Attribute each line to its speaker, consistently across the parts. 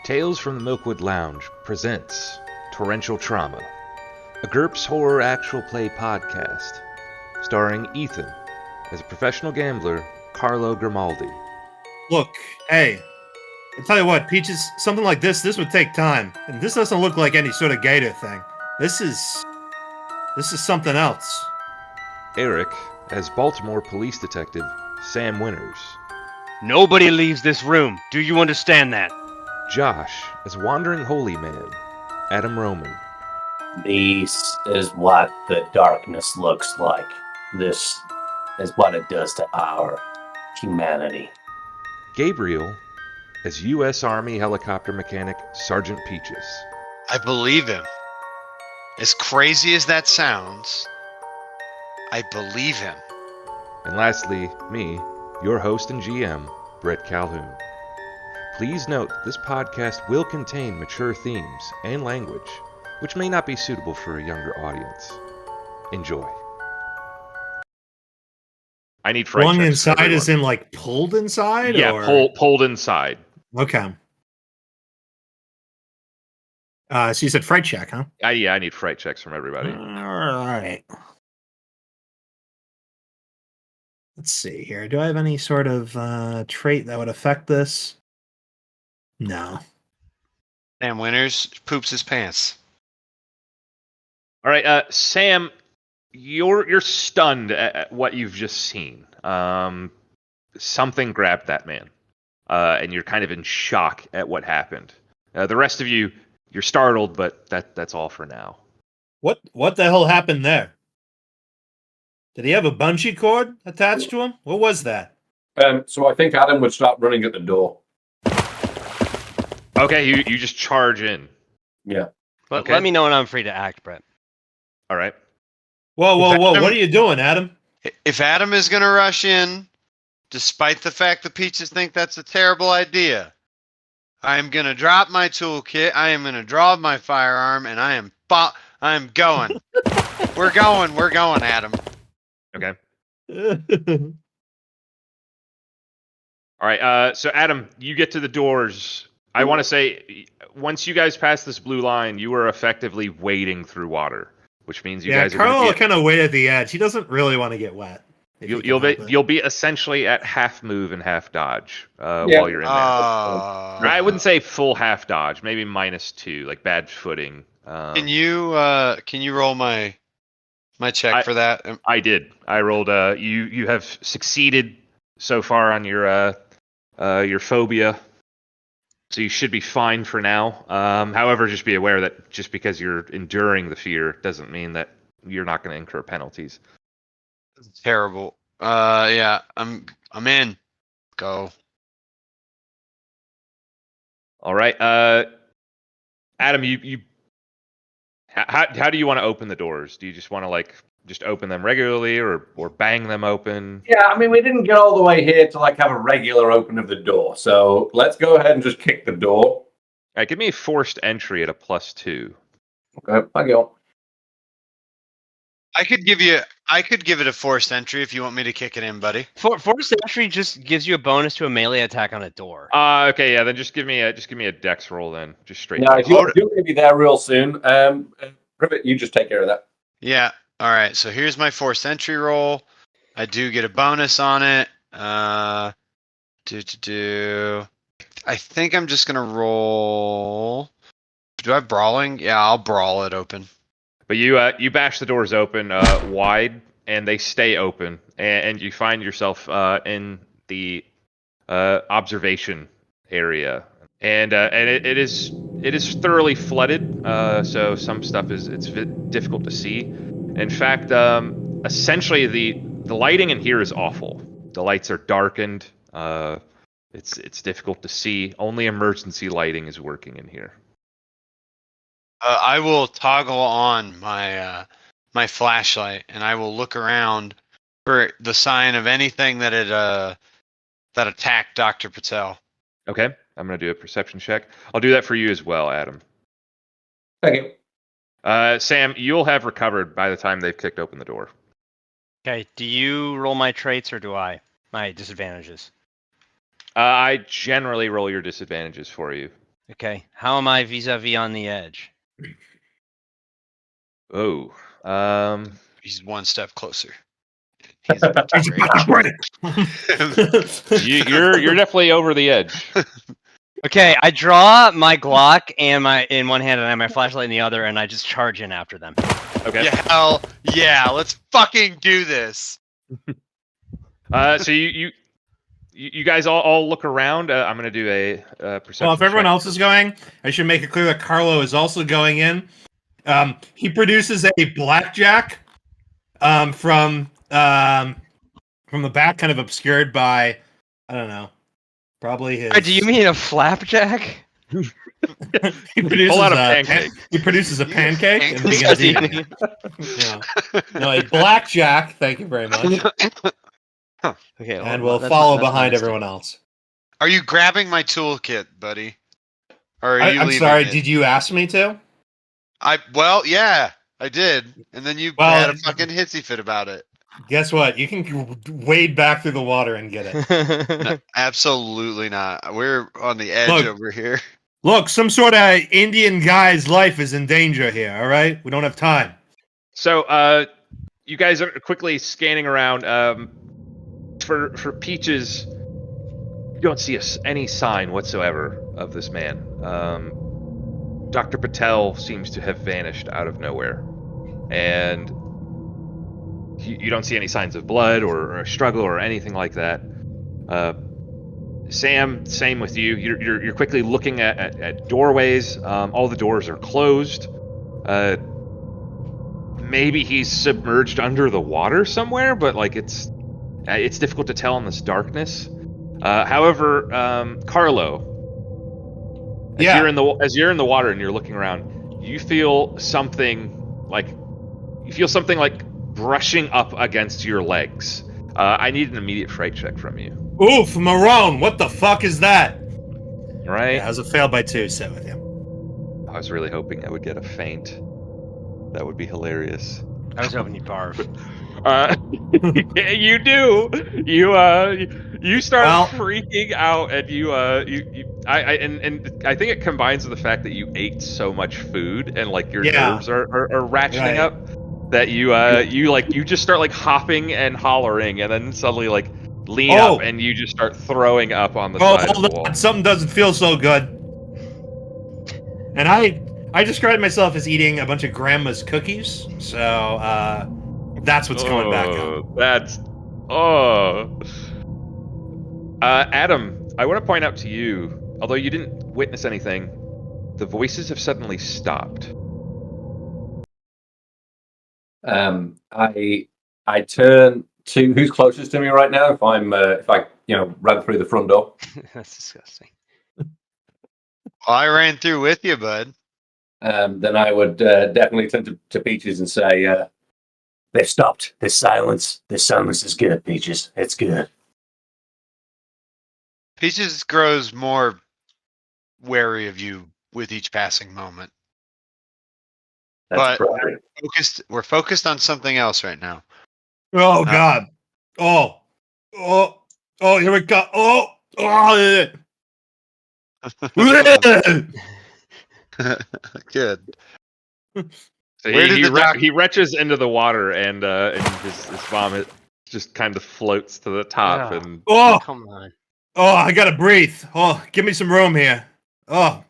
Speaker 1: Tales from the Milkwood Lounge presents Torrential Trauma, a GURPS horror actual play podcast, starring Ethan as a professional gambler, Carlo Grimaldi.
Speaker 2: Look, hey, I tell you what, Peaches, something like this would take time. And this doesn't look like any sort of gator thing. This is something else.
Speaker 1: Eric as Baltimore police detective, Sam Winters.
Speaker 3: Nobody leaves this room. Do you understand that?
Speaker 1: Josh as Wandering Holy Man, Adam Roman.
Speaker 4: This is what the darkness looks like. This is what it does to our humanity.
Speaker 1: Gabriel as U.S. Army helicopter mechanic, Sergeant Peaches.
Speaker 5: I believe him. As crazy as that sounds, I believe him.
Speaker 1: And lastly, me, your host and GM, Brett Calhoun. Please note that this podcast will contain mature themes and language, which may not be suitable for a younger audience. Enjoy. I need fright
Speaker 2: Flung
Speaker 1: checks
Speaker 2: inside is in like pulled inside?
Speaker 1: Yeah,
Speaker 2: or?
Speaker 1: pulled inside.
Speaker 2: Okay. So you said fright check, huh?
Speaker 1: Yeah, I need fright checks from everybody.
Speaker 2: All right. Let's see here. Do I have any sort of trait that would affect this? No.
Speaker 5: Sam Winters poops his pants.
Speaker 1: All right, Sam, you're stunned at what you've just seen. Something grabbed that man, and you're kind of in shock at what happened. The rest of you, you're startled, but that's all for now.
Speaker 2: What the hell happened there? Did he have a bungee cord attached to him? What was that?
Speaker 6: So I think Adam would start running at the door.
Speaker 1: Okay, you just charge in.
Speaker 6: Yeah.
Speaker 3: But
Speaker 1: Okay.
Speaker 3: let me know when I'm free to act, Brett.
Speaker 1: All right.
Speaker 2: Whoa!
Speaker 5: Adam-
Speaker 2: What are you doing, Adam?
Speaker 5: If Adam is going to rush in, despite the fact that Peaches think that's a terrible idea, I am going to drop my toolkit, I am going to draw my firearm, and I am going. We're going, Adam.
Speaker 1: Okay. All right. So Adam, you get to the doors. I want to say, once you guys pass this blue line, you are effectively wading through water, which means you guys are
Speaker 2: Carl
Speaker 1: going to
Speaker 2: kind of wait at the edge. He doesn't really want to get wet.
Speaker 1: you'll be essentially at half move and half dodge while you're in there. I wouldn't say full half dodge, maybe -2, like bad footing.
Speaker 5: Can you roll my check for that?
Speaker 1: I did. I rolled. You have succeeded so far on your phobia, so you should be fine for now. However, just be aware that just because you're enduring the fear doesn't mean that you're not going to incur penalties.
Speaker 5: Terrible. Yeah, I'm in. Go.
Speaker 1: All right. Adam, you. How do you want to open the doors? Do you just want to just open them regularly, or bang them open?
Speaker 6: Yeah, I mean, we didn't get all the way here to have a regular open of the door. So let's go ahead and just kick the door.
Speaker 1: All right, give me a forced entry at a +2.
Speaker 6: Okay, I go.
Speaker 5: I could give it a forced entry if you want me to kick it in, buddy.
Speaker 3: Forced entry just gives you a bonus to a melee attack on a door.
Speaker 1: Okay, yeah. Then just give me a dex roll then, just straight.
Speaker 6: Yeah,
Speaker 1: dex.
Speaker 6: you're going to be there real soon. Privet, you just take care of that.
Speaker 5: Yeah. All right. So here's my forced entry roll. I do get a bonus on it. I think I'm just gonna roll. Do I have brawling? Yeah, I'll brawl it open.
Speaker 1: But you bash the doors open wide, and they stay open, and you find yourself in the observation area, and it is thoroughly flooded. So some stuff it's difficult to see. In fact, essentially the lighting in here is awful. The lights are darkened. It's difficult to see. Only emergency lighting is working in here.
Speaker 5: I will toggle on my my flashlight, and I will look around for the sign of anything that that attacked Dr. Patel.
Speaker 1: Okay, I'm gonna do a perception check. I'll do that for you as well, Adam.
Speaker 6: Thank you.
Speaker 1: Sam, you'll have recovered by the time they've kicked open the door.
Speaker 3: Okay, do you roll my traits or do I? My disadvantages.
Speaker 1: I generally roll your disadvantages for you.
Speaker 3: Okay. How am I vis-a-vis on the edge?
Speaker 1: Oh.
Speaker 5: He's one step closer. He's about to
Speaker 2: He's
Speaker 5: break.
Speaker 2: about to break.
Speaker 1: You're definitely over the edge.
Speaker 3: Okay, I draw my Glock and in one hand and I have my flashlight in the other, and I just charge in after them.
Speaker 1: Okay.
Speaker 5: Yeah, hell yeah, let's fucking do this.
Speaker 1: So you guys all look around. I'm gonna do a perception.
Speaker 2: Well, if everyone
Speaker 1: check.
Speaker 2: else is going, I should make it clear that Carlo is also going in. He produces a blackjack from the back, kind of obscured by, I don't know, probably his.
Speaker 3: Do you mean a flapjack?
Speaker 2: he produces
Speaker 1: Pull out a pancake.
Speaker 2: He produces a pancake and begins
Speaker 3: Does he-
Speaker 2: eating it. Yeah. No, a blackjack. Thank you very much.
Speaker 3: Okay,
Speaker 2: And
Speaker 3: well,
Speaker 2: we'll
Speaker 3: that's
Speaker 2: follow
Speaker 3: not- that's
Speaker 2: behind
Speaker 3: not
Speaker 2: everyone else.
Speaker 5: Are you grabbing my toolkit, buddy? Or are you
Speaker 2: I'm
Speaker 5: leaving
Speaker 2: sorry.
Speaker 5: it?
Speaker 2: Did you ask me to?
Speaker 5: Well, yeah, I did. And then you
Speaker 2: Well,
Speaker 5: had a fucking hissy fit about it.
Speaker 2: Guess what? You can wade back through the water and get it.
Speaker 5: No, absolutely not. We're on the edge
Speaker 2: Look.
Speaker 5: over here.
Speaker 2: Look, some sort of Indian guy's life is in danger here. All right, we don't have time.
Speaker 1: So you guys are quickly scanning around. For Peaches, you don't see any sign whatsoever of this man. Dr. Patel seems to have vanished out of nowhere, and you don't see any signs of blood or a struggle or anything like that. Sam, same with you. You're quickly looking at doorways. All the doors are closed. Maybe he's submerged under the water somewhere, but like it's difficult to tell in this darkness. However, Carlo,
Speaker 2: Yeah.
Speaker 1: as you're in the water and you're looking around, you feel something like brushing up against your legs. I need an immediate fright check from you.
Speaker 2: Oof, Marone, what the fuck is that?
Speaker 1: All right.
Speaker 2: Yeah, it was a fail by 2. Sit with him.
Speaker 1: I was really hoping I would get a feint. That would be hilarious.
Speaker 3: I was hoping you'd barf.
Speaker 1: You do. You start freaking out, and I think it combines with the fact that you ate so much food and like your nerves are ratcheting up that you just start like hopping and hollering, and then suddenly like lean up and you just start throwing up on the side of the wall.
Speaker 2: Something doesn't feel so good. And I described myself as eating a bunch of grandma's cookies, so that's what's coming back up.
Speaker 1: Adam, I want to point out to you, although you didn't witness anything, the voices have suddenly stopped.
Speaker 6: I turn to who's closest to me right now. If I ran through the front door.
Speaker 3: That's disgusting.
Speaker 5: Well, I ran through with you, bud.
Speaker 6: Then I would definitely turn to Peaches and say, "They've stopped. This silence is good, Peaches. It's good."
Speaker 5: Peaches grows more wary of you with each passing moment.
Speaker 6: That's
Speaker 5: But
Speaker 6: right.
Speaker 5: we're focused on something else right now.
Speaker 2: Oh God! Oh! Here we go!
Speaker 5: Good.
Speaker 1: So
Speaker 5: Where did
Speaker 1: he retches into the water, and his vomit just kind of floats to the top.
Speaker 3: Yeah.
Speaker 1: And
Speaker 3: Come on.
Speaker 2: I gotta breathe. Oh, give me some room here. Oh,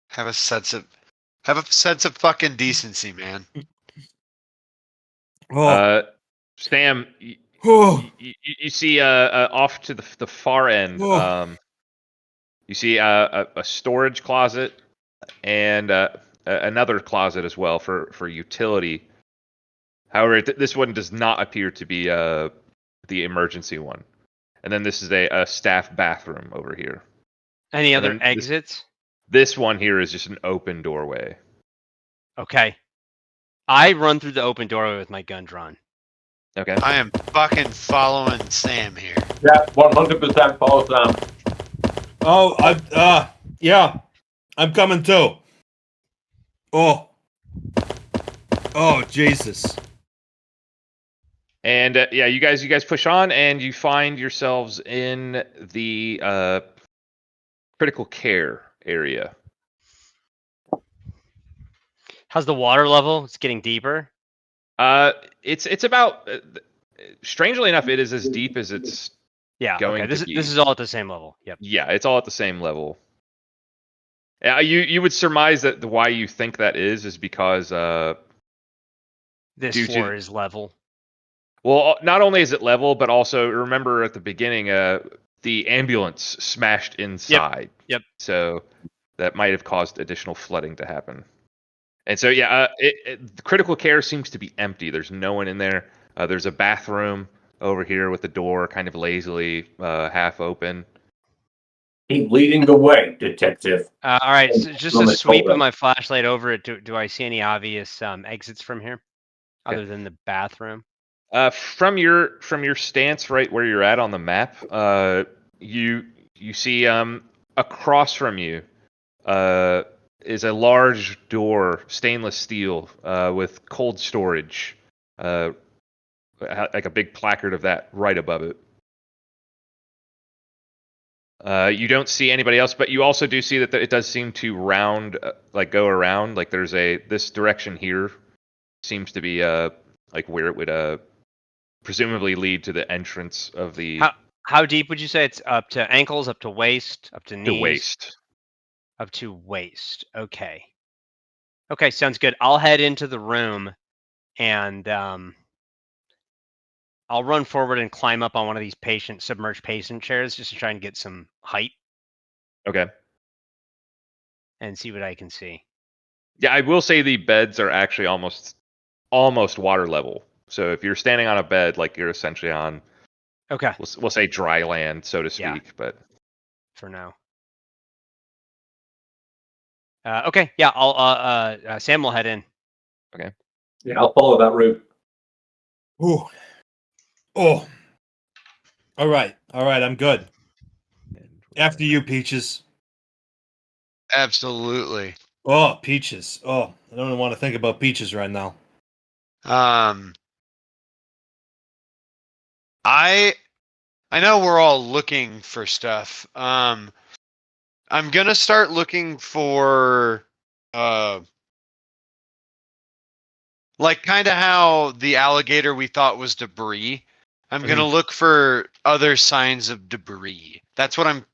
Speaker 5: Have a sense of fucking decency, man.
Speaker 1: Sam,
Speaker 2: Oh.
Speaker 1: you see off to the far end.
Speaker 2: Oh.
Speaker 1: You see a storage closet and another closet as well for utility. However, this one does not appear to be the emergency one. And then this is a staff bathroom over here.
Speaker 3: Any other exits?
Speaker 1: This one here is just an open doorway.
Speaker 3: Okay. I run through the open doorway with my gun drawn.
Speaker 1: Okay.
Speaker 5: I am fucking following Sam here.
Speaker 6: Yeah, 100% follow Sam.
Speaker 2: Oh, yeah, I'm coming too. Oh, Jesus.
Speaker 1: And you guys push on, and you find yourselves in the critical care area.
Speaker 3: How's the water level? It's getting deeper.
Speaker 1: It's about. Strangely enough, it is as deep as it's
Speaker 3: Yeah.
Speaker 1: going
Speaker 3: Okay.
Speaker 1: to be.
Speaker 3: This is all at the same level. Yep.
Speaker 1: Yeah, it's all at the same level. You would surmise that why you think that is because
Speaker 3: This
Speaker 1: due to-
Speaker 3: floor is level.
Speaker 1: well, not only is it level, but also remember at the beginning, the ambulance smashed inside.
Speaker 3: Yep.
Speaker 1: So that might have caused additional flooding to happen. And so yeah, the critical care seems to be empty. There's no one in there. There's a bathroom over here with the door kind of lazily half open.
Speaker 6: Keep leading the way, detective.
Speaker 3: All right. So just a sweep of my flashlight over it. Do I see any obvious exits from here, other than the bathroom?
Speaker 1: From your stance right where you're at on the map, you see across from you is a large door, stainless steel, with cold storage, like a big placard of that right above it. You don't see anybody else, but you also do see that it does seem to go around. Like there's this direction here seems to be like where it would presumably lead to the entrance of the
Speaker 3: How deep would you say it's up to ankles, up to waist, up to knees?
Speaker 1: waist.
Speaker 3: Up to waist. Okay. Okay, sounds good. I'll head into the room and I'll run forward and climb up on one of these submerged patient chairs just to try and get some height
Speaker 1: Okay.
Speaker 3: and see what I can see.
Speaker 1: Yeah, I will say the beds are actually almost water level. So if you're standing on a bed, like you're essentially on,
Speaker 3: Okay,
Speaker 1: we'll say dry land, so to speak.
Speaker 3: Yeah.
Speaker 1: But
Speaker 3: for now. Okay, yeah, I'll Sam will head in.
Speaker 6: Yeah, I'll follow that route.
Speaker 2: Ooh. Oh. All right. I'm good. After you, Peaches.
Speaker 5: Absolutely.
Speaker 2: Oh, Peaches. Oh, I don't even want to think about Peaches right now.
Speaker 5: I know we're all looking for stuff. I'm gonna start looking for like kind of how the alligator we thought was debris. I'm gonna look for other signs of debris. That's what I'm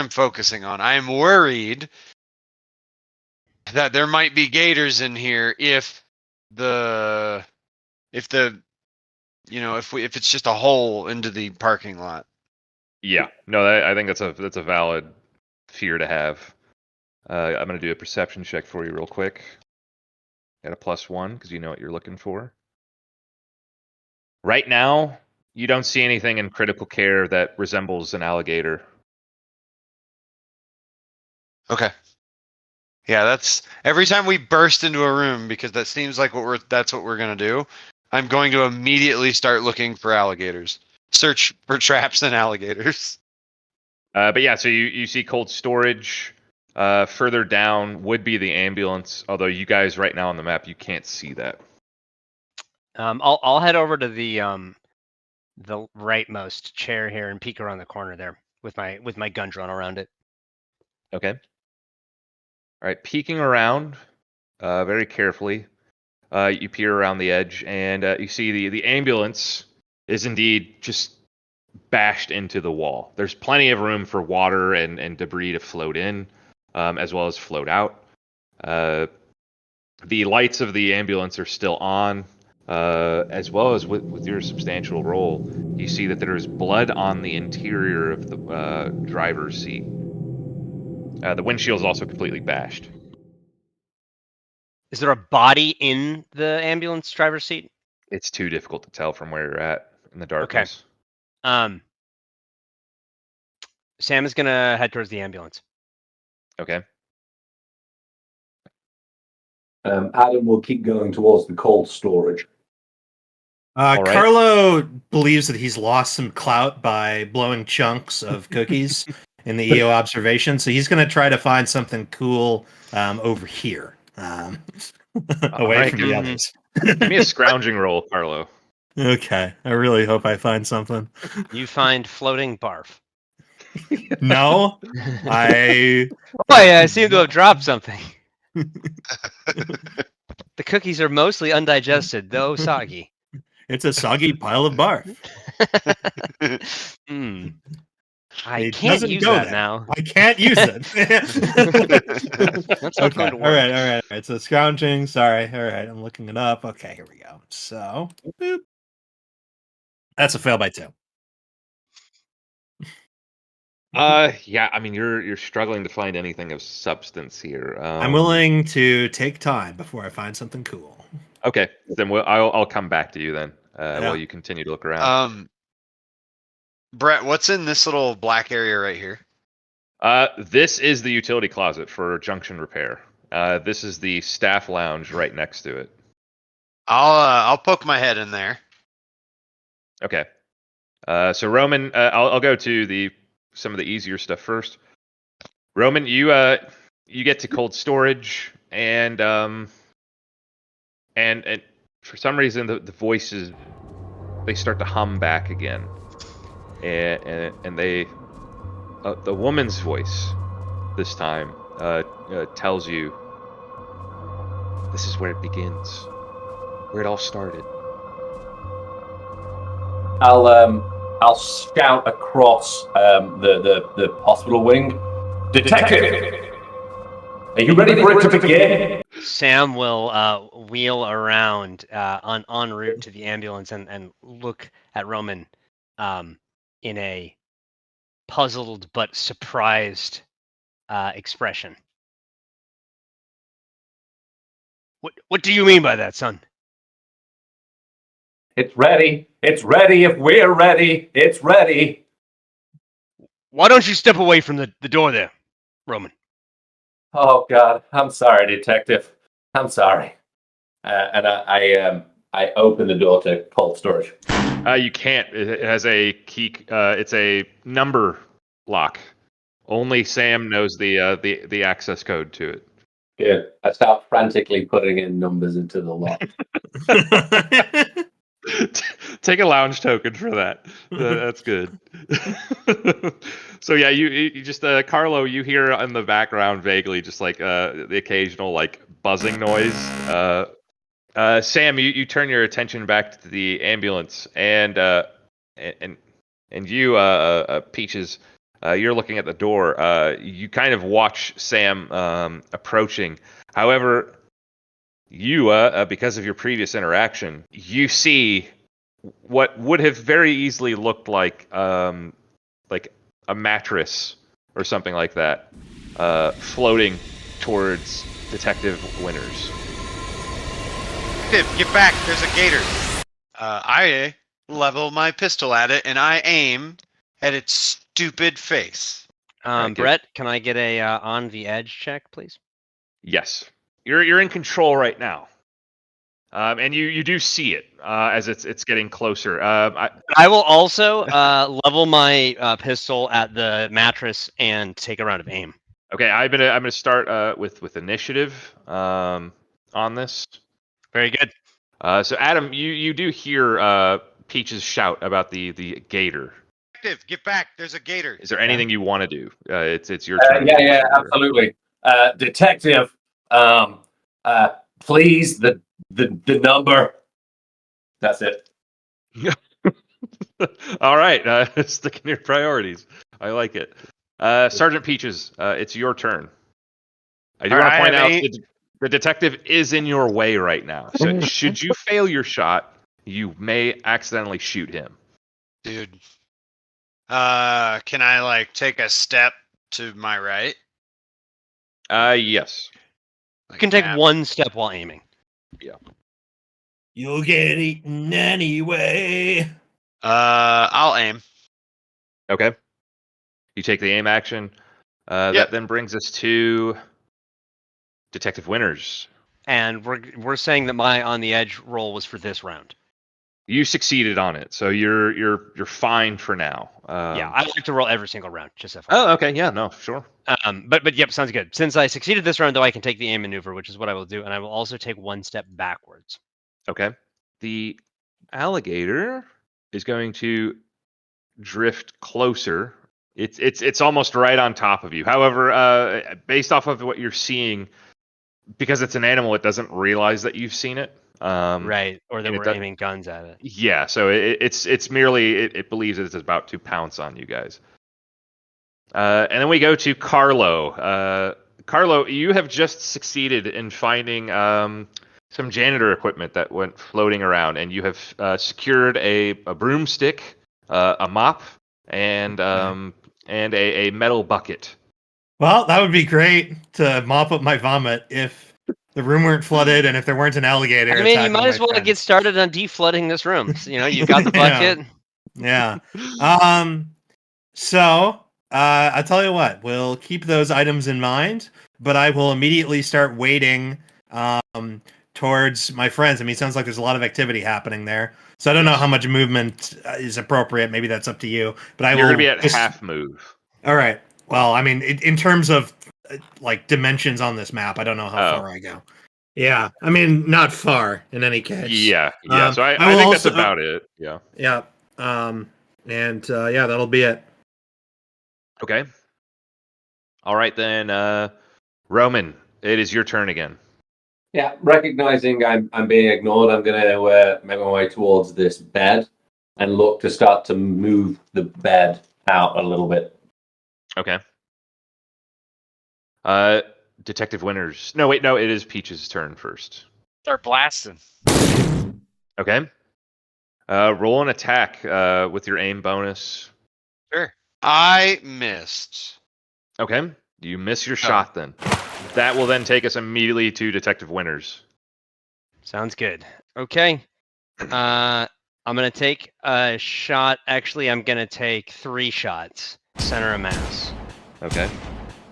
Speaker 5: focusing on. I am worried that there might be gators in here if if it's just a hole into the parking lot.
Speaker 1: yeah, no, I think that's a valid fear to have. I'm gonna do a perception check for you real quick. Got a +1 because you know what you're looking for. Right now, you don't see anything in critical care that resembles an alligator.
Speaker 5: Okay. Yeah, that's every time we burst into a room, because that seems like that's what we're gonna do. I'm going to immediately start looking for alligators. Search for traps and alligators.
Speaker 1: But yeah, so you see cold storage. Further down would be the ambulance, although you guys right now on the map you can't see that.
Speaker 3: I'll head over to the rightmost chair here and peek around the corner there with my gun drawn around it.
Speaker 1: Okay. All right, peeking around very carefully, you peer around the edge, and you see the ambulance is indeed just bashed into the wall. There's plenty of room for water and debris to float in, as well as float out. The lights of the ambulance are still on, as well as with your substantial roll. You see that there is blood on the interior of the driver's seat. The windshield is also completely bashed.
Speaker 3: Is there a body in the ambulance driver's seat?
Speaker 1: It's too difficult to tell from where you're at in the darkness.
Speaker 3: Sam is gonna head towards the ambulance.
Speaker 1: Okay.
Speaker 6: Adam will keep going towards the cold storage.
Speaker 1: All right.
Speaker 2: Carlo believes that he's lost some clout by blowing chunks of cookies in the EO observation, so he's going to try to find something cool over here, away
Speaker 1: right,
Speaker 2: from the others.
Speaker 1: Give me a scrounging roll, Carlo.
Speaker 2: Okay, I really hope I find something.
Speaker 3: You find floating barf.
Speaker 2: No, I.
Speaker 3: Boy, I seem to have dropped something. The cookies are mostly undigested, though soggy.
Speaker 2: It's a soggy pile of barf.
Speaker 3: Hmm. I
Speaker 2: It
Speaker 3: can't
Speaker 2: doesn't
Speaker 3: use
Speaker 2: go
Speaker 3: that
Speaker 2: there.
Speaker 3: now.
Speaker 2: I can't use it.
Speaker 3: That's not
Speaker 2: Okay.
Speaker 3: going to
Speaker 2: All
Speaker 3: work.
Speaker 2: right. So scrounging. Sorry. All right. I'm looking it up. Okay. Here we go. So, boop. That's a fail by 2.
Speaker 1: Yeah. I mean, you're struggling to find anything of substance here.
Speaker 2: I'm willing to take time before I find something cool.
Speaker 1: Okay, then I'll come back to you then while you continue to look around.
Speaker 5: Brett, what's in this little black area right here?
Speaker 1: This is the utility closet for junction repair. This is the staff lounge right next to it.
Speaker 5: I'll poke my head in there.
Speaker 1: Okay. So Roman, I'll go to some of the easier stuff first. Roman, you get to cold storage and for some reason the voices they start to hum back again, and they the woman's voice this time tells you this is where it begins, where it all started.
Speaker 6: I'll shout across the hospital wing. Detective, are you ready for it to begin?
Speaker 3: Sam will wheel around en route to the ambulance and look at Roman in a puzzled but surprised expression. What do you mean by that, son?
Speaker 6: It's ready. It's ready. If we're ready, it's ready.
Speaker 3: Why don't you step away from the door there, Roman?
Speaker 6: Oh God, I'm sorry, Detective. I'm sorry. And I open the door to cold storage.
Speaker 1: You can't. It has a key. It's a number lock. Only Sam knows the access code to it.
Speaker 6: Good. I start frantically putting in numbers into the lock.
Speaker 1: Take a lounge token for that. That's good. So yeah, you just Carlo, you hear in the background vaguely just like the occasional like buzzing noise. Sam, you turn your attention back to the ambulance and you Peaches, you're looking at the door. You kind of watch Sam approaching. However, you, because of your previous interaction, you see what would have very easily looked like a mattress or something like that, floating towards Detective Winters.
Speaker 5: Detective, get back! There's a gator. I level my pistol at it and I aim at its stupid face.
Speaker 3: Brett, can I get a on the edge check, please?
Speaker 1: Yes, you're in control right now, and you do see it as it's getting closer.
Speaker 3: I will also level my pistol at the mattress and take a round of aim.
Speaker 1: Okay, I'm gonna start with initiative on this.
Speaker 3: Very good.
Speaker 1: So Adam, you do hear Peach's shout about the gator.
Speaker 5: Detective, get back! There's a gator.
Speaker 1: Is there anything you want to do? It's your turn.
Speaker 6: Yeah, absolutely. Detective, please, the number. That's it.
Speaker 1: All right, sticking to your priorities. I like it. Sergeant Peaches, it's your turn. I do want to point out the detective is in your way right now. So should you fail your shot, you may accidentally shoot him.
Speaker 5: Dude. Can I like take a step to my right?
Speaker 1: Yes.
Speaker 3: You can take one step while aiming.
Speaker 1: Yeah.
Speaker 2: You'll get eaten anyway.
Speaker 5: I'll aim.
Speaker 1: Okay. You take the aim action. That then brings us to Detective Winters.
Speaker 3: And we're saying that my on the edge roll was for this round.
Speaker 1: You succeeded on it, so you're fine for now.
Speaker 3: Yeah, I like to roll every single round, just FYI.
Speaker 1: Oh, okay, yeah, no, sure.
Speaker 3: But yep, sounds good. Since I succeeded this round, though, I can take the aim maneuver, which is what I will do, and I will also take one step backwards.
Speaker 1: Okay. The alligator is going to drift closer It's almost right on top of you. However, based off of what you're seeing, because it's an animal, it doesn't realize that you've seen it.
Speaker 3: Right, or that
Speaker 1: and it
Speaker 3: we're
Speaker 1: does-
Speaker 3: aiming guns at it.
Speaker 1: Yeah, so it's merely it believes it's about to pounce on you guys. And then we go to Carlo. Carlo, you have just succeeded in finding some janitor equipment that went floating around, and you have secured a broomstick, a mop, and a metal bucket.
Speaker 2: Well, that would be great to mop up my vomit if the room weren't flooded and if there weren't an alligator.
Speaker 3: I mean, you
Speaker 2: attacking
Speaker 3: might as
Speaker 2: my
Speaker 3: well
Speaker 2: friends.
Speaker 3: get started on deflooding this room. So, you've got the
Speaker 2: Yeah.
Speaker 3: bucket.
Speaker 2: Yeah. So, I tell you what, we'll keep those items in mind, but I will immediately start wading towards my friends. I mean, it sounds like there's a lot of activity happening there. So I don't know how much movement is appropriate. Maybe that's up to you. But I
Speaker 1: You're
Speaker 2: will
Speaker 1: going to be at
Speaker 2: just-
Speaker 1: half move.
Speaker 2: All right. Well, I mean, in terms of like dimensions on this map, I don't know how
Speaker 1: Oh.
Speaker 2: far I go. Yeah, I mean, not far in any case.
Speaker 1: Yeah. So
Speaker 2: I
Speaker 1: I
Speaker 2: will
Speaker 1: think
Speaker 2: also-
Speaker 1: that's about it. Yeah.
Speaker 2: Yeah. Yeah, that'll be it.
Speaker 1: Okay. All right then, Roman, it is your turn again.
Speaker 6: Yeah, recognizing I'm being ignored, I'm going to make my way towards this bed and look to start to move the bed out a little bit.
Speaker 1: Okay. Detective Winters. No, wait, no, it is Peach's turn first.
Speaker 7: Start blasting.
Speaker 1: Okay. Roll an attack with your aim bonus.
Speaker 7: Sure.
Speaker 5: I missed.
Speaker 1: Okay. You miss your shot then. That will then take us immediately to Detective Winters.
Speaker 3: Sounds good. Okay. I'm gonna take a shot. Actually, I'm gonna take 3 shots. Center of mass.
Speaker 1: Okay.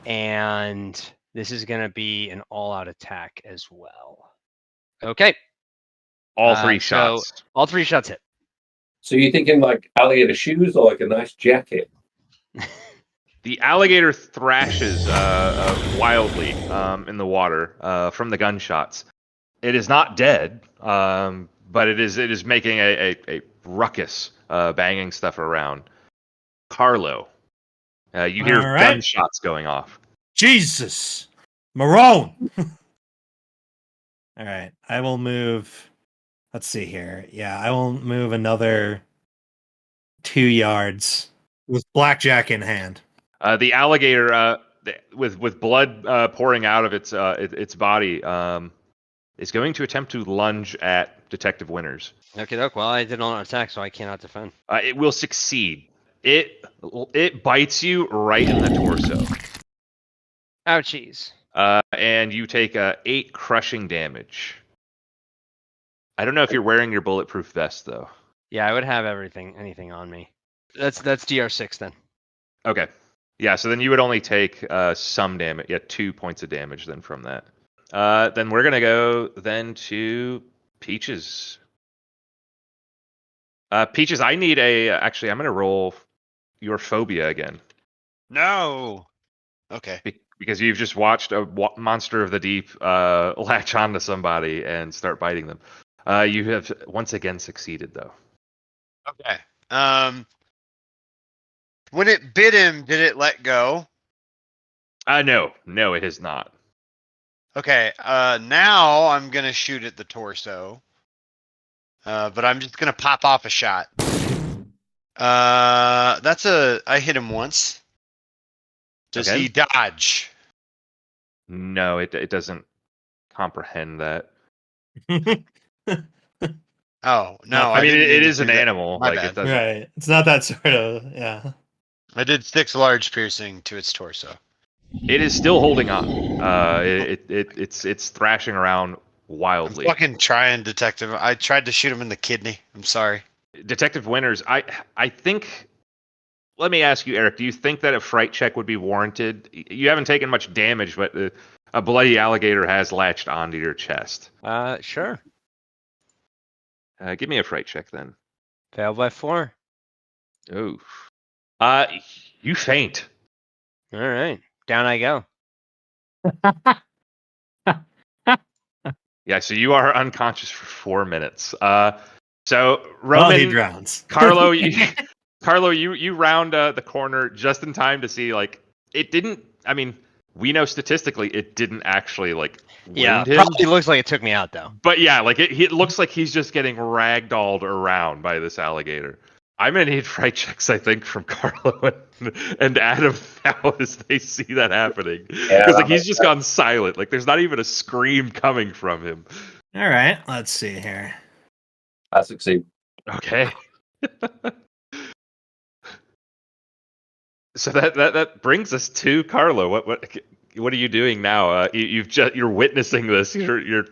Speaker 3: And this is gonna be an all-out attack as well. Okay.
Speaker 1: All 3
Speaker 3: so-
Speaker 1: shots.
Speaker 3: All 3 shots hit.
Speaker 6: So you're thinking like alligator shoes or like a nice jacket?
Speaker 1: The alligator thrashes wildly in the water from the gunshots. It is not dead, but it is making a ruckus, banging stuff around. Carlo, you hear
Speaker 2: All right.
Speaker 1: gunshots going off.
Speaker 2: Jesus, Marone. All right, I will move. Let's see here. Yeah, I will move another 2 yards with blackjack in hand.
Speaker 1: The alligator, with blood pouring out of its body, is going to attempt to lunge at Detective Winters.
Speaker 3: Okay, doke. Well, I did not attack, so I cannot defend.
Speaker 1: It will succeed. It bites you right in the torso,
Speaker 3: Ouchies.
Speaker 1: and you take 8 crushing damage. I don't know if you're wearing your bulletproof vest though.
Speaker 3: Yeah, I would have anything on me. That's DR6 then.
Speaker 1: Okay. Yeah, so then you would only take some damage. Yeah, 2 points of damage then from that. Then we're gonna go then to Peaches. Peaches, I need actually, I'm gonna roll your phobia again
Speaker 5: No. Okay.
Speaker 1: because you've just watched a monster of the deep latch onto somebody and start biting them. You have once again succeeded though.
Speaker 5: Okay. When it bit him, did it let go?
Speaker 1: No, it has not.
Speaker 5: Okay. Now I'm gonna shoot at the torso. But I'm just gonna pop off a shot. I hit him once. Does
Speaker 1: Okay.
Speaker 5: he dodge?
Speaker 1: No, it doesn't comprehend that.
Speaker 5: Oh no!
Speaker 2: No,
Speaker 1: I mean,
Speaker 5: didn't
Speaker 1: it
Speaker 5: to
Speaker 1: is an
Speaker 5: do that.
Speaker 1: animal.
Speaker 5: My
Speaker 1: Like
Speaker 5: bad.
Speaker 1: it doesn't.
Speaker 2: Right, it's not that sort of yeah.
Speaker 5: I did 6 large piercing to its torso.
Speaker 1: It is still holding on. It's thrashing around
Speaker 5: I'm
Speaker 1: wildly.
Speaker 5: fucking trying, detective. I tried to shoot him in the kidney. I'm sorry.
Speaker 1: Detective Winters, I think. Let me ask you, Eric. Do you think that a fright check would be warranted? You haven't taken much damage, but a bloody alligator has latched onto your chest.
Speaker 3: Sure.
Speaker 1: Give me a fright check then.
Speaker 3: Failed by 4.
Speaker 1: Oh. You faint.
Speaker 3: All right. Down I go.
Speaker 1: Yeah, so you are unconscious for 4 minutes. So
Speaker 2: Well, he
Speaker 1: Roman,
Speaker 2: drowns.
Speaker 1: Carlo, you, Carlo, you round the corner just in time to see like it didn't. I mean, we know statistically it didn't actually like
Speaker 3: Yeah,
Speaker 1: wound him.
Speaker 3: probably looks like it took me out though.
Speaker 1: But yeah, like it looks like he's just getting ragdolled around by this alligator. I'm gonna need fright checks, I think, from Carlo and Adam now as they see that happening. Because like he's just gone silent. Like there's not even a scream coming from him.
Speaker 2: All right, let's see here.
Speaker 6: I succeed.
Speaker 1: Okay. So that brings us to Carlo. What are you doing now? You're witnessing this. You're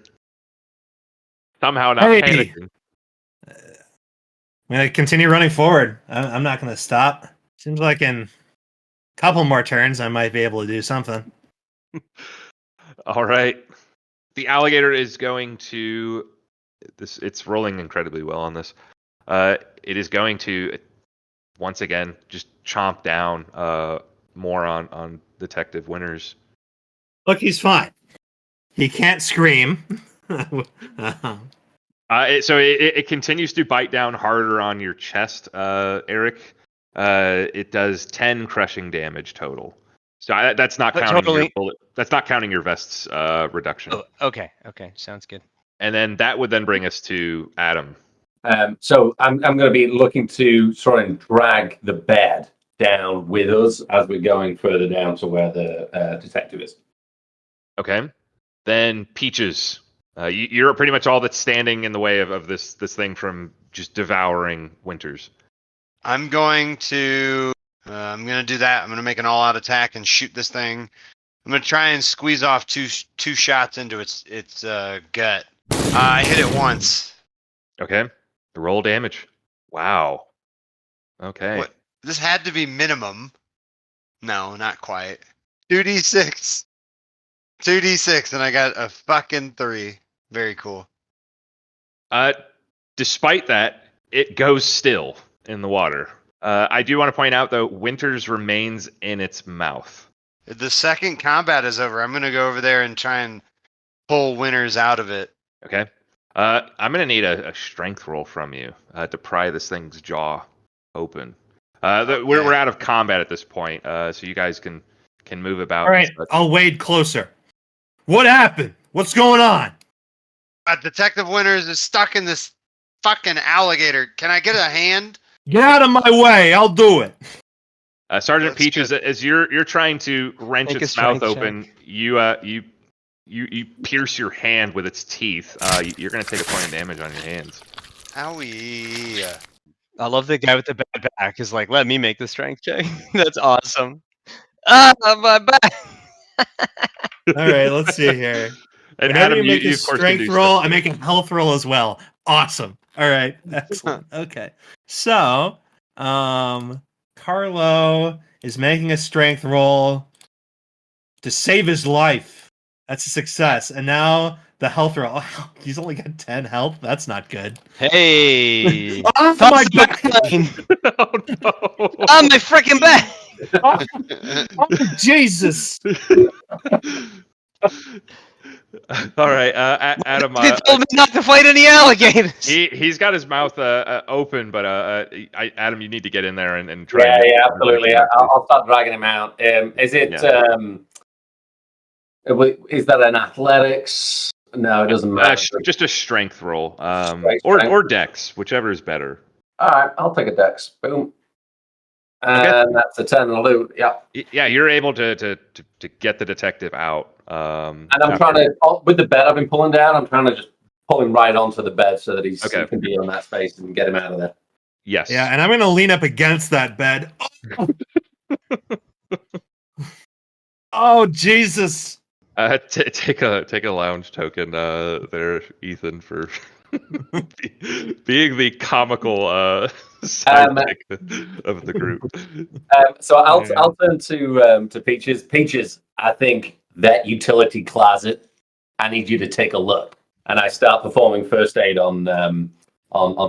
Speaker 1: somehow not panicking.
Speaker 2: I'm gonna continue running forward. I'm not gonna stop. Seems like in a couple more turns, I might be able to do something.
Speaker 1: All right. The alligator is going to this. It's rolling incredibly well on this. It is going to once again just chomp down more on Detective Winters.
Speaker 2: Look, he's fine. He can't scream.
Speaker 1: So it continues to bite down harder on your chest, Eric. It does 10 crushing damage total. So that's not counting your bullet. That's not counting your vest's reduction.
Speaker 3: Oh, okay, sounds good.
Speaker 1: And then that would then bring us to Adam.
Speaker 6: So I'm going to be looking to try and drag the bed down with us as we're going further down to where the detective is.
Speaker 1: Okay. Then Peaches. You're pretty much all that's standing in the way of this thing from just devouring Winters.
Speaker 5: I'm going to do that. I'm going to make an all-out attack and shoot this thing. I'm going to try and squeeze off two shots into its gut. I hit it once.
Speaker 1: Okay. Roll damage. Wow. Okay.
Speaker 5: What? This had to be minimum. No, not quite. 2d6. 2d6, and I got a fucking 3. Very cool.
Speaker 1: Despite that, it goes still in the water. I do want to point out, though, Winters remains in its mouth.
Speaker 5: The second combat is over. I'm going to go over there and try and pull Winters out of it.
Speaker 1: Okay. I'm going to need a strength roll from you to pry this thing's jaw open. We're out of combat at this point, so you guys can move about.
Speaker 2: All right, I'll wade closer. What happened? What's going on?
Speaker 5: Detective Winters is stuck in this fucking alligator. Can I get a hand?
Speaker 2: Get out of my way. I'll do it.
Speaker 1: Sergeant
Speaker 5: That's
Speaker 1: Peaches,
Speaker 5: good.
Speaker 1: as you're trying to wrench
Speaker 3: Make a
Speaker 1: its mouth
Speaker 3: strength
Speaker 1: open,
Speaker 3: check.
Speaker 1: you pierce your hand with its teeth. You're going to take a point of damage on your hands.
Speaker 5: Owie.
Speaker 3: I love the guy with the bad back is like, let me make the strength check. That's awesome. Ah, my back.
Speaker 2: All right, let's see here.
Speaker 1: And
Speaker 2: Whenever
Speaker 1: Adam,
Speaker 2: you make
Speaker 1: you
Speaker 2: a
Speaker 1: of course can
Speaker 2: strength
Speaker 1: do
Speaker 2: roll,
Speaker 1: stuff.
Speaker 2: I make a health roll as well. Awesome. All right, excellent. Okay, so Carlo is making a strength roll to save his life. That's a success. And now the health roll. Oh, he's only got 10 health. That's not good.
Speaker 3: Hey.
Speaker 2: Oh
Speaker 3: Toss
Speaker 2: my
Speaker 3: the
Speaker 2: back!
Speaker 3: coin.
Speaker 1: Oh no!
Speaker 3: On my freaking back.
Speaker 2: Oh, Jesus!
Speaker 1: All right, Adam.
Speaker 3: You told me not to fight any alligators.
Speaker 1: He's got his mouth open, but Adam, you need to get in there and try.
Speaker 6: Yeah, absolutely. I'll start dragging him out. Is it? Is that an athletics? No, it doesn't matter.
Speaker 1: Just a strength roll,
Speaker 6: Strength.
Speaker 1: or dex, whichever is better.
Speaker 6: All right, I'll take a dex. Boom. And that's a 10 loot. Yeah.
Speaker 1: Yeah, you're able to get the detective out.
Speaker 6: And I'm trying to, with the bed I've been pulling down, I'm trying to just pull him right onto the bed so that he can be on that space and get him out of there.
Speaker 1: Yes.
Speaker 2: Yeah, and I'm going to lean up against that bed. Oh, Jesus.
Speaker 1: Take a lounge token there, Ethan, for being the comical sidekick of the group.
Speaker 6: So I'll turn to Peaches. Peaches, I think that utility closet, I need you to take a look. And I start performing first aid on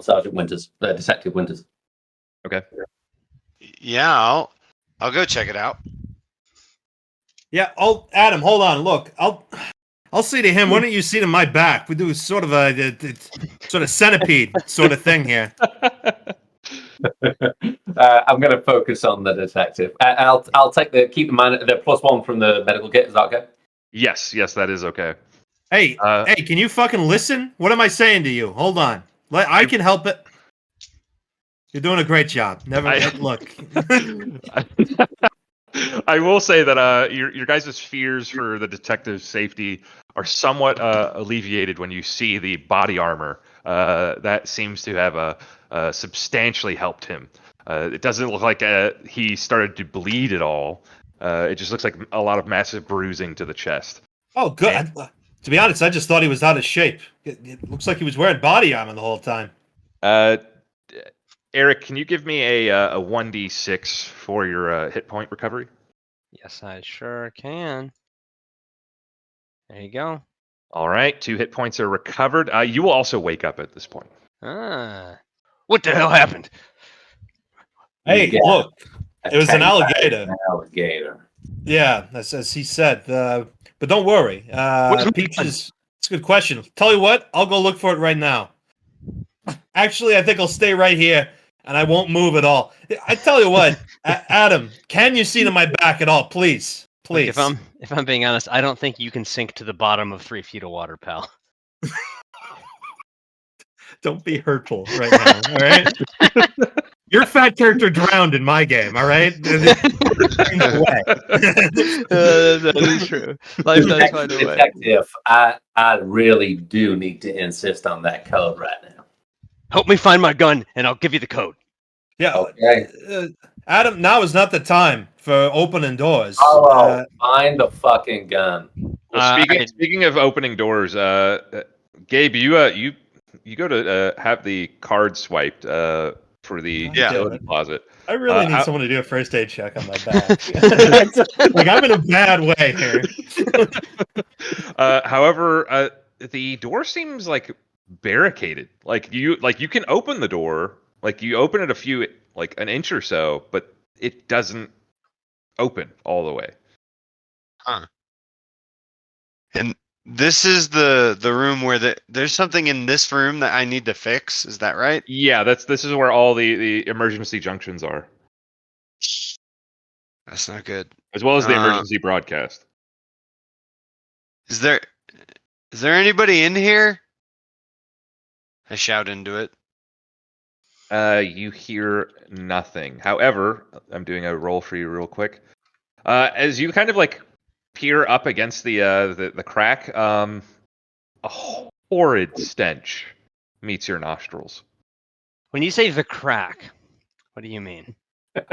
Speaker 6: Sergeant Winters, Detective Winters.
Speaker 1: Okay.
Speaker 5: Yeah, I'll go check it out.
Speaker 2: Yeah, Adam, hold on. Look, I'll say to him, why don't you see to my back? We do sort of a sort of centipede sort of thing here.
Speaker 6: I'm going to focus on the detective. I'll take keep in mind the +1 from the medical kit. Is that okay?
Speaker 1: Yes, that is okay.
Speaker 2: Hey, can you fucking listen? What am I saying to you? Hold on. I can help it. You're doing a great job. Look.
Speaker 1: I will say that your guys' fears for the detective's safety are somewhat alleviated when you see the body armor. That seems to have substantially helped him. It doesn't look like he started to bleed at all. It just looks like a lot of massive bruising to the chest.
Speaker 2: Oh, good. To be honest, I just thought he was out of shape. It looks like he was wearing body armor the whole time.
Speaker 1: Eric, can you give me a 1d6 for your hit point recovery?
Speaker 3: Yes, I sure can. There you go.
Speaker 1: All right, 2 hit points are recovered. You will also wake up at this point.
Speaker 3: What the hell happened?
Speaker 2: Hey, look. It was an alligator.
Speaker 6: An alligator.
Speaker 2: Yeah, as he said. But don't worry. Peaches, it's a good question. Tell you what, I'll go look for it right now. Actually, I think I'll stay right here, and I won't move at all. I tell you what, Adam, can you see to my back at all, please? Please.
Speaker 3: Look, if I'm being honest, I don't think you can sink to the bottom of 3 feet of water, pal.
Speaker 2: Don't be hurtful right now, all right? Your fat character drowned in my game, all right?
Speaker 3: That is true. Life does find a way.
Speaker 6: Detective, I really do need to insist on that code right now.
Speaker 3: Help me find my gun, and I'll give you the code.
Speaker 2: Yeah.
Speaker 6: Okay.
Speaker 2: Adam, now is not the time for opening doors.
Speaker 6: Oh, find the fucking gun.
Speaker 1: Well, speaking of opening doors, Gabe, you go to have the card swiped for the utility closet.
Speaker 2: I really need someone to do a first aid check on my back. Like, I'm in a bad way here.
Speaker 1: However, the door seems like barricaded. Like you can open the door. Like you open it an inch or so, but it doesn't open all the way.
Speaker 5: Huh. And this is the room where there's something in this room that I need to fix. Is that right?
Speaker 1: Yeah, this is where all the emergency junctions are,
Speaker 5: That's not good.
Speaker 1: as well as the emergency broadcast.
Speaker 5: Is there anybody in here? I shout into it.
Speaker 1: You hear nothing. However, I'm doing a roll for you real quick. As you kind of like peer up against the crack, a horrid stench meets your nostrils.
Speaker 3: When you say the crack, what do you mean?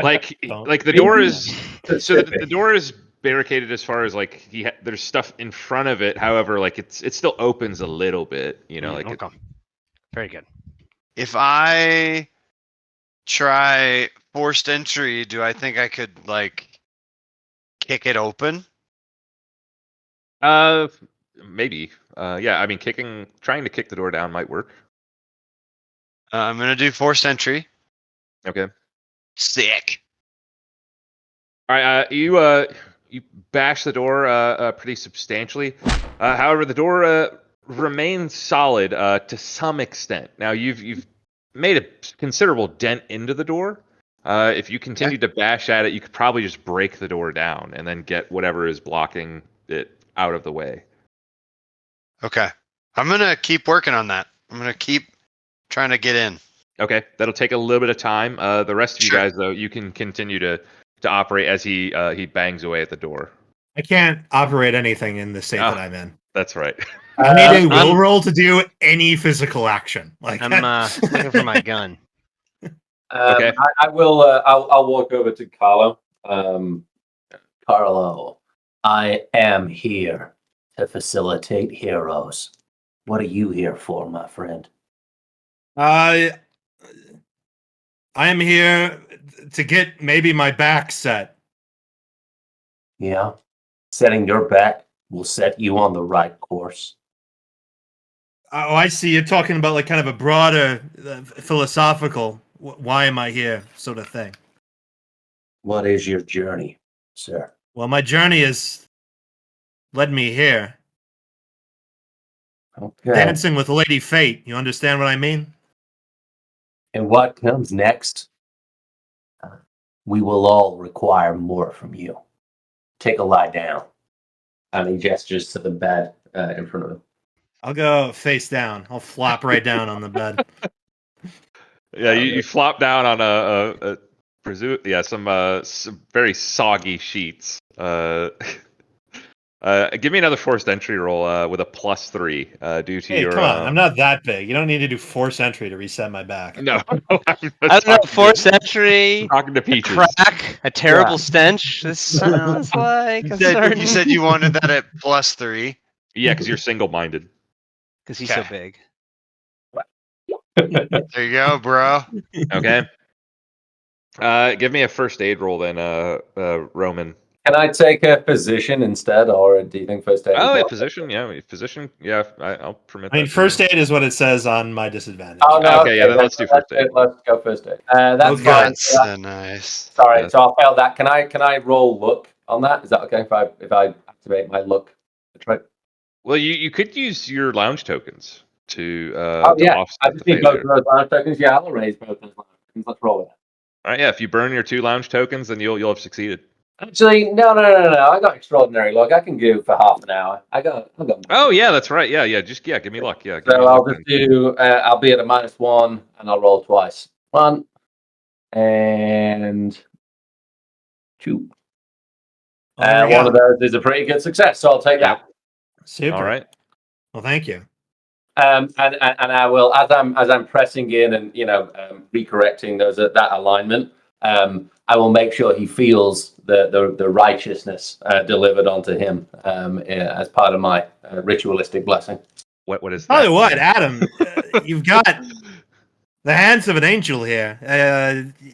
Speaker 1: Like the door is the door is barricaded as far as like there's stuff in front of it. However, like it still opens a little bit. You know,
Speaker 3: Okay. Very good.
Speaker 5: If I try forced entry, do I think I could like kick it open?
Speaker 1: Maybe. Yeah, I mean, trying to kick the door down might work.
Speaker 5: I'm gonna do forced entry.
Speaker 1: Okay.
Speaker 5: Sick.
Speaker 1: All right. You bash the door pretty substantially. However, the door remains solid to some extent. Now you've made a considerable dent into the door. If you continue to bash at it, you could probably just break the door down and then get whatever is blocking it out of the way.
Speaker 5: Okay. I'm gonna keep working on that. I'm gonna keep trying to get in.
Speaker 1: Okay, that'll take a little bit of time. The rest of you guys, though, you can continue to operate as he bangs away at the door.
Speaker 2: I can't operate anything in the state that I'm in.
Speaker 1: That's right.
Speaker 2: I need a will roll to do any physical action. Like
Speaker 3: I'm looking for my gun.
Speaker 1: Okay.
Speaker 6: I will. I'll walk over to Carlo. Carlo, I am here to facilitate heroes. What are you here for, my friend?
Speaker 2: I am here to get maybe my back set.
Speaker 6: Yeah, setting your back will set you on the right course.
Speaker 2: Oh, I see. You're talking about like kind of a broader philosophical, why am I here sort of thing.
Speaker 6: What is your journey, sir?
Speaker 2: Well, my journey has led me here.
Speaker 6: Okay.
Speaker 2: Dancing with Lady Fate. You understand what I mean?
Speaker 6: And what comes next? we will all require more from you. Take a lie down. And he gestures to the bed in front of him.
Speaker 2: I'll go face down. I'll flop right down on the bed.
Speaker 1: Yeah, you flop down on some very soggy sheets. Give me another forced entry roll with a +3 due to
Speaker 2: Hey,
Speaker 1: your.
Speaker 2: come on! I'm not that big. You don't need to do force entry to reset my back.
Speaker 1: No,
Speaker 3: I don't know. Force entry,
Speaker 1: Talking to Peaches.
Speaker 3: crack, a terrible stench. This sounds like a certain.
Speaker 5: You said you wanted that at +3.
Speaker 1: Yeah, because you're single-minded.
Speaker 3: Because he's so
Speaker 5: Okay.
Speaker 3: big.
Speaker 5: There you go, bro.
Speaker 1: Okay. Give me a first aid roll then, Roman.
Speaker 6: Can I take a position instead, or do you think first aid?
Speaker 1: Oh, yeah, position. Yeah, position. Yeah, I'll permit.
Speaker 2: I mean,
Speaker 1: that to
Speaker 2: first
Speaker 1: you.
Speaker 2: aid is what it says on my disadvantage.
Speaker 6: Oh, no,
Speaker 1: Okay, yeah, then let's do first aid.
Speaker 6: Let's go first aid. That's
Speaker 2: Okay.
Speaker 6: fine.
Speaker 5: That's nice.
Speaker 6: Sorry,
Speaker 1: Yeah.
Speaker 6: so I'll fail that. Can I roll luck on that? Is that okay if I activate my luck? Try.
Speaker 1: Well, you could use your lounge tokens to
Speaker 6: Yeah,
Speaker 1: offset
Speaker 6: I
Speaker 1: the
Speaker 6: just need both
Speaker 1: failure.
Speaker 6: of those lounge tokens. Yeah, I'll raise both those lounge tokens. Let's roll it.
Speaker 1: All right, yeah. If you burn your 2 lounge tokens, then you'll have succeeded.
Speaker 6: Actually, no. I got extraordinary luck. I can go for half an hour. I got.
Speaker 1: Oh yeah, that's right. Yeah. Just give me luck. Yeah. Give me
Speaker 6: So
Speaker 1: luck
Speaker 6: I'll
Speaker 1: then.
Speaker 6: just do. I'll be at a -1, and I'll roll twice. 1 and 2.
Speaker 2: There we
Speaker 6: One
Speaker 2: go.
Speaker 6: of those is a pretty good success, so I'll take that.
Speaker 2: Super.
Speaker 1: All right.
Speaker 2: Well, thank you.
Speaker 6: And I will, as I'm pressing in and recorrecting that alignment. I will make sure he feels the righteousness delivered onto him as part of my ritualistic blessing.
Speaker 1: What is
Speaker 2: Tell
Speaker 1: that?
Speaker 2: you what, Adam, you've got the hands of an angel here.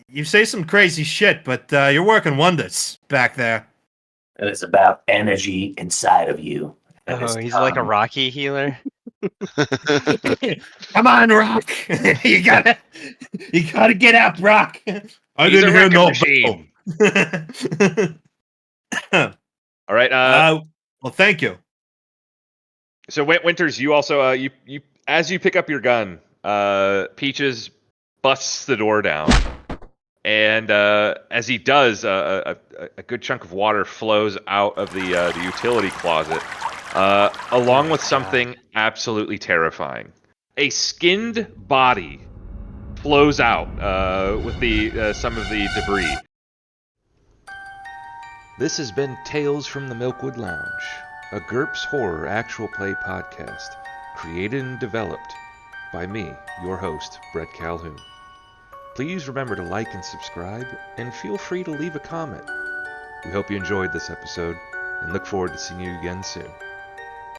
Speaker 2: You say some crazy shit, but you're working wonders back there.
Speaker 4: It is about energy inside of you.
Speaker 3: Oh, he's like a Rocky healer.
Speaker 2: Come on, Rock. you gotta get up, Rock. I
Speaker 1: He's a
Speaker 2: didn't hear
Speaker 1: wrecking
Speaker 2: no
Speaker 1: machine.
Speaker 2: bell.
Speaker 1: All right.
Speaker 2: Well, thank you.
Speaker 1: So Winters, you also you as you pick up your gun, Peaches busts the door down, and as he does, a good chunk of water flows out of the utility closet, along with something absolutely terrifying. A skinned body flows out with some of the debris. This has been Tales from the Milkwood Lounge, a GURPS Horror actual play podcast, created and developed by me, your host, Brett Calhoun. Please remember to like and subscribe, and feel free to leave a comment. We hope you enjoyed this episode, and look forward to seeing you again soon.